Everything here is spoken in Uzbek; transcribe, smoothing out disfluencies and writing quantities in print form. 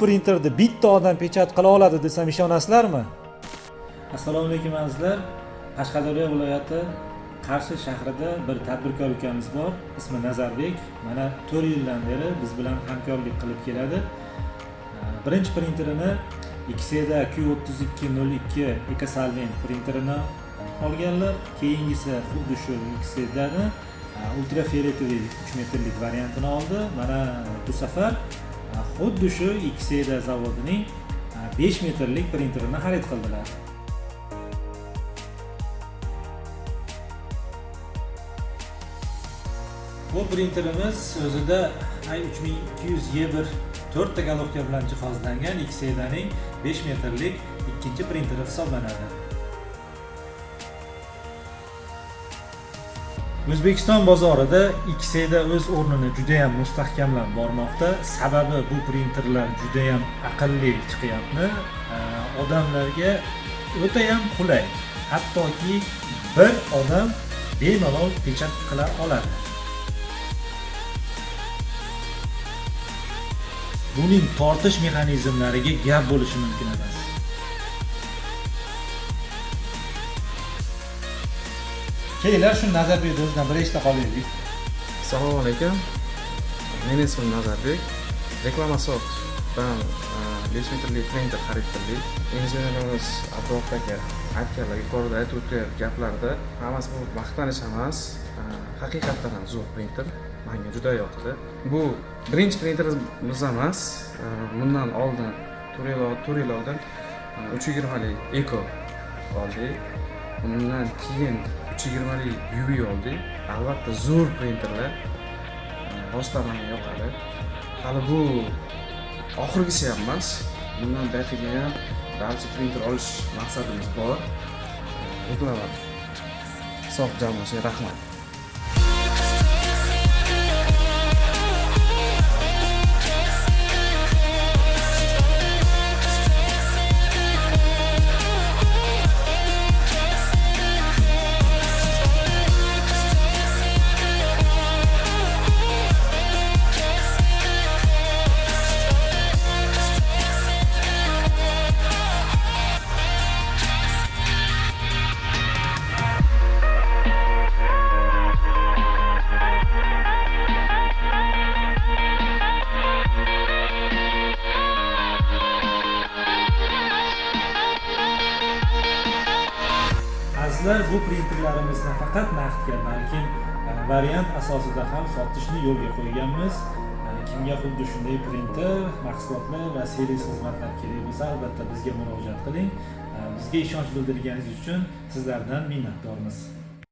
printerni bitta odam pechat qila oladi desam ishonasizlarmi? Assalomu alaykum azizlar. Qashqadaryo viloyati Qarshi shahrida bir tadbirkor ukamiz bor. Ismi Nazarbek. Mana 4 yildan beri biz bilan hamkorlik qilib keladi. Birinchi printerini XEDA Q3202 EcoSolvent printerini olganlar. Keyingisi xuddi shu XEDAni ultrafioletoviy 3 metrlik variantini oldi. Mana bu safar xuddi shu XEDA zavodining 5 metrlik printerini xarid qildilar. Bu printerimiz o'zida i3200E1 4 ta головка bilan jihozlangan XEDAning 5 metrlik ikkinchi printeri hisoblanadi. O'zbekiston bozorida XEDA o'z o'rnini juda ham mustahkamlab bormoqda. Sababi bu printerlar juda ham aqlli chiqyapti. Odamlarga o'ta ham qulay. Hattoki bir odam bemalol pechat qila oladi. Buning tortish mexanizmlariga gap bo'lishi mumkin emas. Kelinglar shu Nazarbek o'zidan bir eshita qolaylik. Assalomu alaykum. Mening ismim Nazarbek. Reklamasoftdan 5 metrli printer xarid qildik. Injenerimiz atrofdagi aytganlar, yuqorida aytib o'tgan gaplarda hammasi bu maqtanish emas, haqiqatdan ham zo'r printer. Menga juda yoqdi. Bu birinchi printerimiz emas. Bundan oldin Turilovdan 320 lik Eco oldik. Bundan keyin 320 lik UV oldik. Albatta zo'r printerlar. Rostdan menga yoqadi. Hali bu oxirgisi ham emas. Bundan betiga ham barcha printer olish maqsadimiz bor. Reklama sof jamoasiga rahmat. Bu printerlarimizni faqat naqdga, balki variant asosida ham sotishni yo'lga qo'yganmiz. Kimga xuddi shunday printer, mahsulotlar va servis xizmatlar kerak bo'lsa, albatta bizga murojaat qiling. Bizga ishonch bildirganingiz uchun sizlardan minnatdormiz.